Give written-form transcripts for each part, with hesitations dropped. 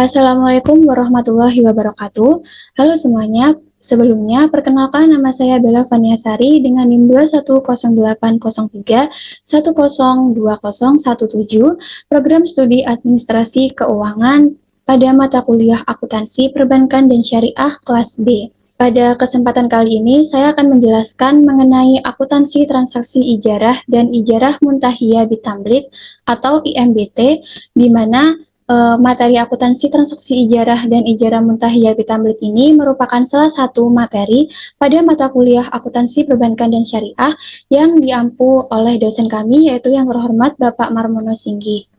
Assalamualaikum warahmatullahi wabarakatuh. Halo semuanya, sebelumnya perkenalkan nama saya Bella Vaniasari dengan NIM 2108031020017, Program Studi Administrasi Keuangan pada mata kuliah Akuntansi Perbankan dan Syariah kelas B. Pada kesempatan kali ini, saya akan menjelaskan mengenai akuntansi transaksi ijarah dan ijarah muntahiyah bitamlik atau IMBT, di mana materi akuntansi transaksi ijarah dan ijarah muntahiyah bitamlik ini merupakan salah satu materi pada mata kuliah akuntansi perbankan dan syariah yang diampu oleh dosen kami, yaitu yang terhormat Bapak Marmono Singgi.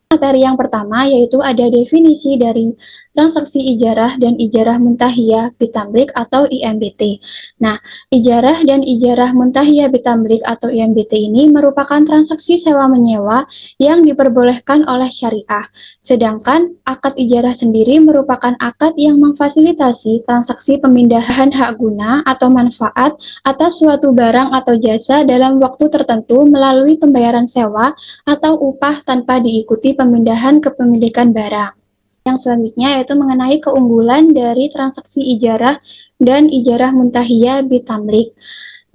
Materi yang pertama yaitu ada definisi dari transaksi ijarah dan ijarah muntahiyah bitamlik atau IMBT. Nah, ijarah dan ijarah muntahiyah bitamlik atau IMBT ini merupakan transaksi sewa menyewa yang diperbolehkan oleh syariah. Sedangkan akad ijarah sendiri merupakan akad yang memfasilitasi transaksi pemindahan hak guna atau manfaat atas suatu barang atau jasa dalam waktu tertentu melalui pembayaran sewa atau upah tanpa diikuti pemindahan kepemilikan barang. Yang selanjutnya yaitu mengenai keunggulan dari transaksi ijarah dan ijarah muntahiyah bitamlik.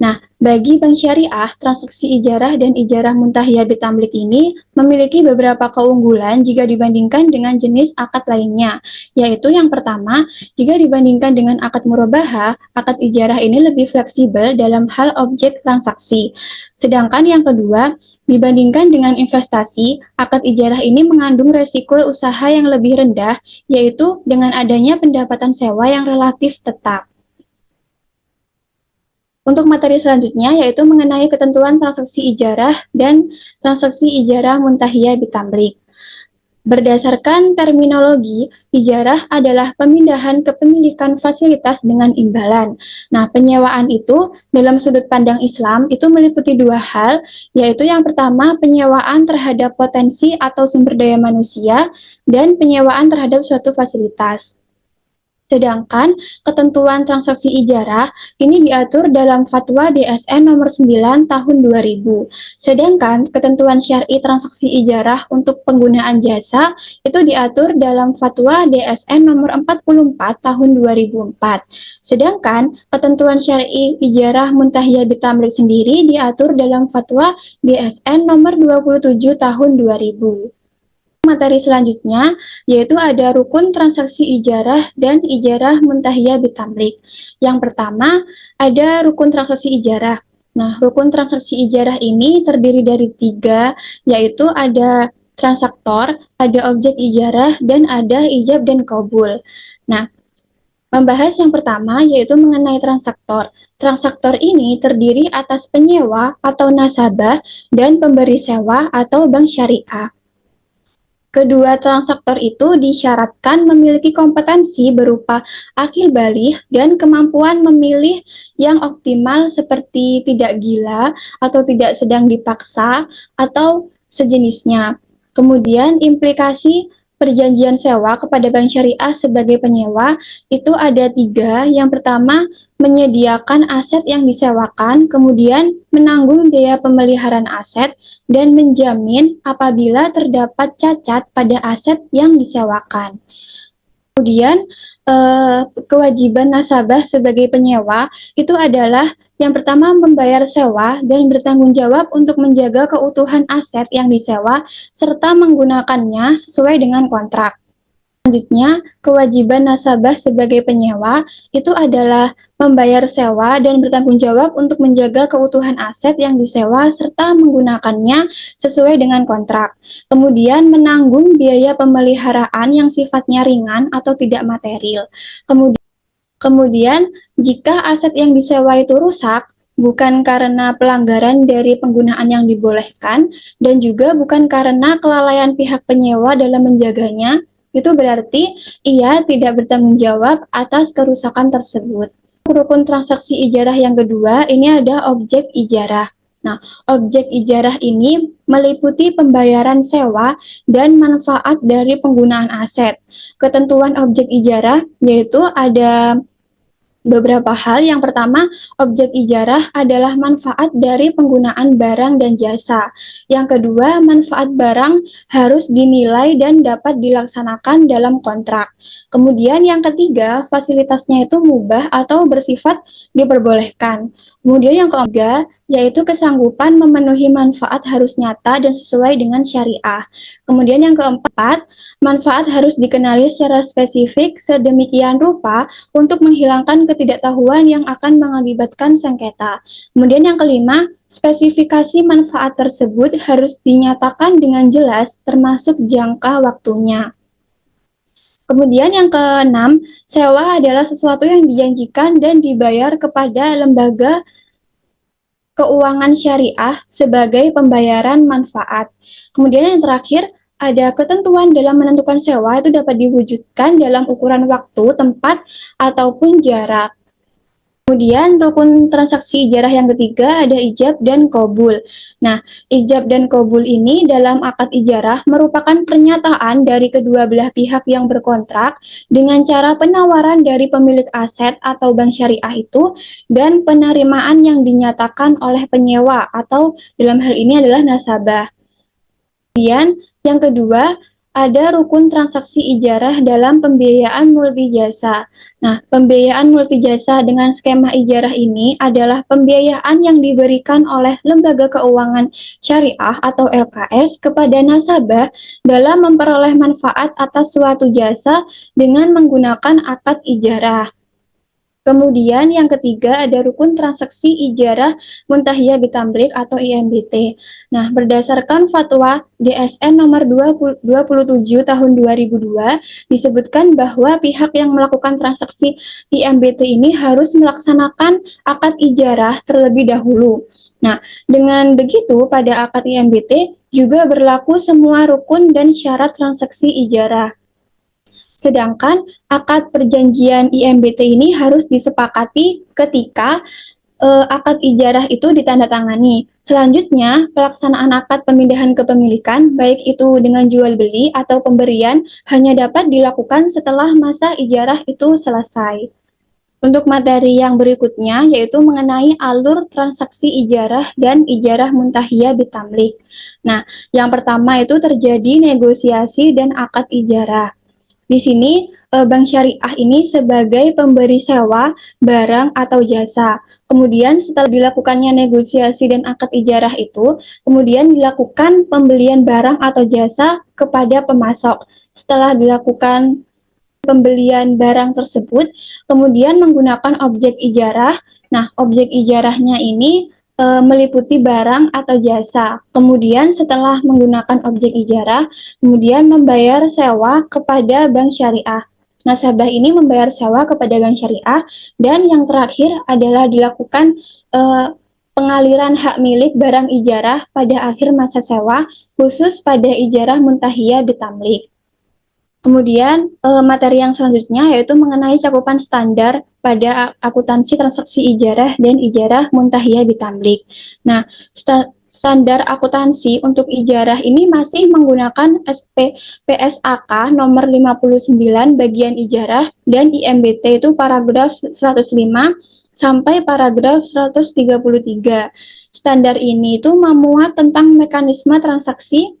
Nah, bagi bank syariah, transaksi ijarah dan ijarah muntahiyah bitamlik ini memiliki beberapa keunggulan jika dibandingkan dengan jenis akad lainnya, yaitu yang pertama, jika dibandingkan dengan akad murabahah, akad ijarah ini lebih fleksibel dalam hal objek transaksi. Sedangkan yang kedua, dibandingkan dengan investasi, akad ijarah ini mengandung resiko usaha yang lebih rendah, yaitu dengan adanya pendapatan sewa yang relatif tetap. Untuk materi selanjutnya yaitu mengenai ketentuan transaksi ijarah dan transaksi ijarah muntahiyah bitamlik. Berdasarkan terminologi, ijarah adalah pemindahan kepemilikan fasilitas dengan imbalan. Nah, penyewaan itu dalam sudut pandang Islam itu meliputi dua hal, yaitu yang pertama penyewaan terhadap potensi atau sumber daya manusia dan penyewaan terhadap suatu fasilitas. Sedangkan ketentuan transaksi ijarah ini diatur dalam Fatwa DSN nomor 9 tahun 2000. Sedangkan ketentuan syar'i transaksi ijarah untuk penggunaan jasa itu diatur dalam Fatwa DSN nomor 44 tahun 2004. Sedangkan ketentuan syar'i ijarah muntahiyah bitamlik sendiri diatur dalam Fatwa DSN nomor 27 tahun 2000. Materi selanjutnya yaitu ada rukun transaksi ijarah dan ijarah muntahiyah bitamlik. Yang pertama ada rukun transaksi ijarah. Nah, rukun transaksi ijarah ini terdiri dari 3, yaitu ada transaktor, ada objek ijarah, dan ada ijab dan qabul. Nah, membahas yang pertama yaitu mengenai transaktor. Transaktor ini terdiri atas penyewa atau nasabah dan pemberi sewa atau bank syariah. Kedua transaktor itu disyaratkan memiliki kompetensi berupa akil baligh dan kemampuan memilih yang optimal seperti tidak gila atau tidak sedang dipaksa atau sejenisnya. Kemudian implikasi perjanjian sewa kepada bank syariah sebagai penyewa itu ada 3. Yang pertama, menyediakan aset yang disewakan, kemudian menanggung biaya pemeliharaan aset, dan menjamin apabila terdapat cacat pada aset yang disewakan. Kemudian kewajiban nasabah sebagai penyewa itu adalah yang pertama membayar sewa dan bertanggung jawab untuk menjaga keutuhan aset yang disewa serta menggunakannya sesuai dengan kontrak. Selanjutnya, kewajiban nasabah sebagai penyewa itu adalah membayar sewa dan bertanggung jawab untuk menjaga keutuhan aset yang disewa serta menggunakannya sesuai dengan kontrak. Kemudian menanggung biaya pemeliharaan yang sifatnya ringan atau tidak material. Kemudian jika aset yang disewa itu rusak, bukan karena pelanggaran dari penggunaan yang dibolehkan, dan juga bukan karena kelalaian pihak penyewa dalam menjaganya, itu berarti ia tidak bertanggung jawab atas kerusakan tersebut. Rukun transaksi ijarah yang kedua, ini ada objek ijarah. Nah, objek ijarah ini meliputi pembayaran sewa dan manfaat dari penggunaan aset. Ketentuan objek ijarah yaitu ada Beberapa hal. Yang pertama, objek ijarah adalah manfaat dari penggunaan barang dan jasa. Yang kedua, manfaat barang harus dinilai dan dapat dilaksanakan dalam kontrak. Kemudian yang ketiga, fasilitasnya itu mubah atau bersifat diperbolehkan. Kemudian yang ketiga, yaitu kesanggupan memenuhi manfaat harus nyata dan sesuai dengan syariah. Kemudian yang keempat, manfaat harus dikenali secara spesifik sedemikian rupa untuk menghilangkan ketidaktahuan yang akan mengakibatkan sengketa. Kemudian yang kelima, spesifikasi manfaat tersebut harus dinyatakan dengan jelas termasuk jangka waktunya. Kemudian yang keenam, sewa adalah sesuatu yang dijanjikan dan dibayar kepada lembaga keuangan syariah sebagai pembayaran manfaat. Kemudian yang terakhir, ada ketentuan dalam menentukan sewa itu dapat diwujudkan dalam ukuran waktu, tempat, ataupun jarak. Kemudian rukun transaksi ijarah yang ketiga ada ijab dan qabul. Nah, ijab dan qabul ini dalam akad ijarah merupakan pernyataan dari kedua belah pihak yang berkontrak dengan cara penawaran dari pemilik aset atau bank syariah itu dan penerimaan yang dinyatakan oleh penyewa atau dalam hal ini adalah nasabah. Kemudian yang kedua, ada rukun transaksi ijarah dalam pembiayaan multijasa. Nah, pembiayaan multijasa dengan skema ijarah ini adalah pembiayaan yang diberikan oleh lembaga keuangan syariah atau LKS kepada nasabah dalam memperoleh manfaat atas suatu jasa dengan menggunakan akad ijarah. Kemudian yang ketiga ada rukun transaksi ijarah muntahiyah bitamlik atau IMBT. Nah, berdasarkan fatwa DSN nomor 27 tahun 2002 disebutkan bahwa pihak yang melakukan transaksi IMBT ini harus melaksanakan akad ijarah terlebih dahulu. Nah, dengan begitu pada akad IMBT juga berlaku semua rukun dan syarat transaksi ijarah. Sedangkan akad perjanjian IMBT ini harus disepakati ketika akad ijarah itu ditandatangani. Selanjutnya, pelaksanaan akad pemindahan kepemilikan, baik itu dengan jual beli atau pemberian, hanya dapat dilakukan setelah masa ijarah itu selesai. Untuk materi yang berikutnya, yaitu mengenai alur transaksi ijarah dan ijarah muntahiyah bitamlik. Nah, yang pertama itu terjadi negosiasi dan akad ijarah. Di sini, bank syariah ini sebagai pemberi sewa barang atau jasa. Kemudian setelah dilakukannya negosiasi dan akad ijarah itu, kemudian dilakukan pembelian barang atau jasa kepada pemasok. Setelah dilakukan pembelian barang tersebut, kemudian menggunakan objek ijarah. Nah, objek ijarahnya ini meliputi barang atau jasa. Kemudian setelah menggunakan objek ijarah, kemudian membayar sewa kepada bank syariah. Nasabah ini membayar sewa kepada bank syariah dan yang terakhir adalah dilakukan pengaliran hak milik barang ijarah pada akhir masa sewa khusus pada ijarah muntahiyah bitamlik. Kemudian materi yang selanjutnya yaitu mengenai cakupan standar pada akuntansi transaksi ijarah dan ijarah muntahiyah bitamlik. Nah, standar akuntansi untuk ijarah ini masih menggunakan SP PSAK nomor 59 bagian ijarah dan IMBT itu paragraf 105 sampai paragraf 133. Standar ini itu memuat tentang mekanisme transaksi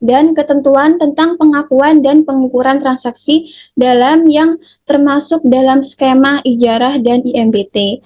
dan ketentuan tentang pengakuan dan pengukuran transaksi dalam yang termasuk dalam skema ijarah dan IMBT.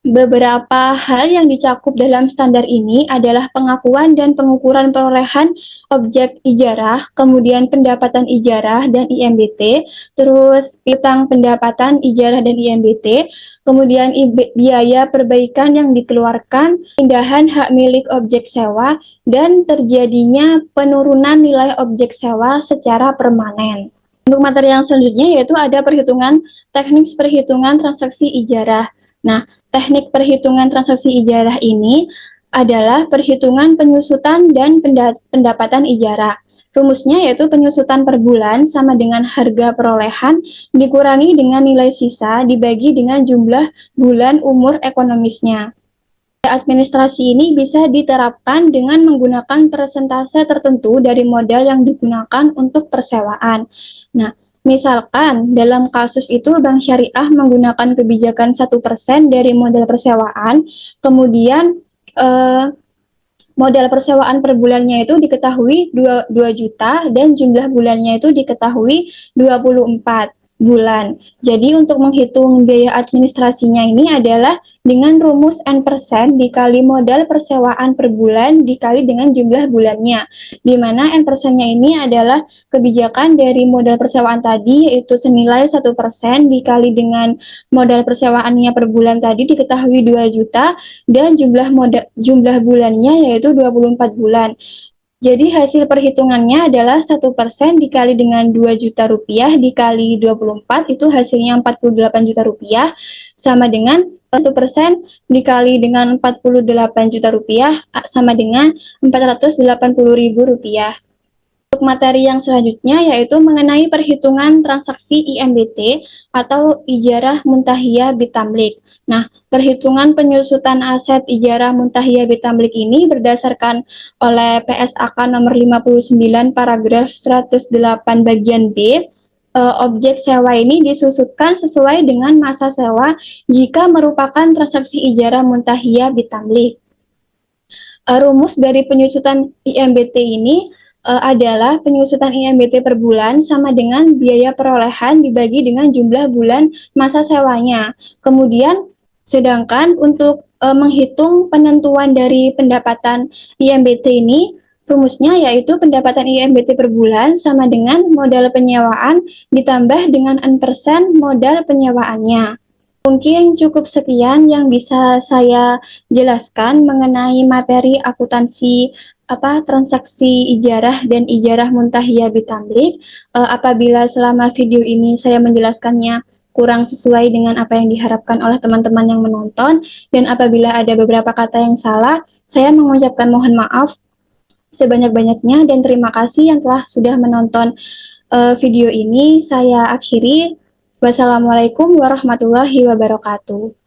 Beberapa hal yang dicakup dalam standar ini adalah pengakuan dan pengukuran perolehan objek ijarah, kemudian pendapatan ijarah dan IMBT, terus piutang pendapatan ijarah dan IMBT, kemudian biaya perbaikan yang dikeluarkan, pindahan hak milik objek sewa, dan terjadinya penurunan nilai objek sewa secara permanen. Untuk materi yang selanjutnya yaitu ada perhitungan teknik perhitungan transaksi ijarah. Nah, teknik perhitungan transaksi ijarah ini adalah perhitungan penyusutan dan pendapatan ijarah. Rumusnya yaitu penyusutan per bulan sama dengan harga perolehan dikurangi dengan nilai sisa dibagi dengan jumlah bulan umur ekonomisnya. Administrasi ini bisa diterapkan dengan menggunakan persentase tertentu dari modal yang digunakan untuk persewaan. Nah, Misalkan dalam kasus itu Bank Syariah menggunakan kebijakan 1% dari modal persewaan, kemudian modal persewaan per bulannya itu diketahui 2 juta dan jumlah bulannya itu diketahui 24 bulan. Jadi untuk menghitung biaya administrasinya ini adalah dengan rumus N% dikali modal persewaan per bulan dikali dengan jumlah bulannya. Di mana N%-nya ini adalah kebijakan dari modal persewaan tadi, yaitu senilai 1% dikali dengan modal persewaannya per bulan tadi diketahui 2 juta dan jumlah bulannya yaitu 24 bulan. Jadi hasil perhitungannya adalah 1% dikali dengan 2 juta rupiah dikali 24 itu hasilnya 48 juta rupiah sama dengan 1% dikali dengan 48 juta rupiah sama dengan 480.000 rupiah. Untuk materi yang selanjutnya yaitu mengenai perhitungan transaksi IMBT atau Ijarah Muntahiyah Bitamlik. Nah, perhitungan penyusutan aset Ijarah Muntahiyah Bitamlik ini berdasarkan oleh PSAK nomor 59 paragraf 108 bagian B. Objek sewa ini disusutkan sesuai dengan masa sewa jika merupakan transaksi Ijarah Muntahiyah Bitamlik. Rumus dari penyusutan IMBT ini adalah penyusutan IMBT per bulan sama dengan biaya perolehan dibagi dengan jumlah bulan masa sewanya. Kemudian, sedangkan untuk menghitung penentuan dari pendapatan IMBT ini, rumusnya yaitu pendapatan IMBT per bulan sama dengan modal penyewaan ditambah dengan N% modal penyewaannya. Mungkin cukup sekian yang bisa saya jelaskan mengenai materi akuntansi transaksi ijarah dan ijarah muntahiyah bitamlik. Apabila selama video ini saya menjelaskannya kurang sesuai dengan apa yang diharapkan oleh teman-teman yang menonton, dan apabila ada beberapa kata yang salah, saya mengucapkan mohon maaf sebanyak-banyaknya dan terima kasih yang telah sudah menonton video ini. Saya akhiri. Wassalamualaikum warahmatullahi wabarakatuh.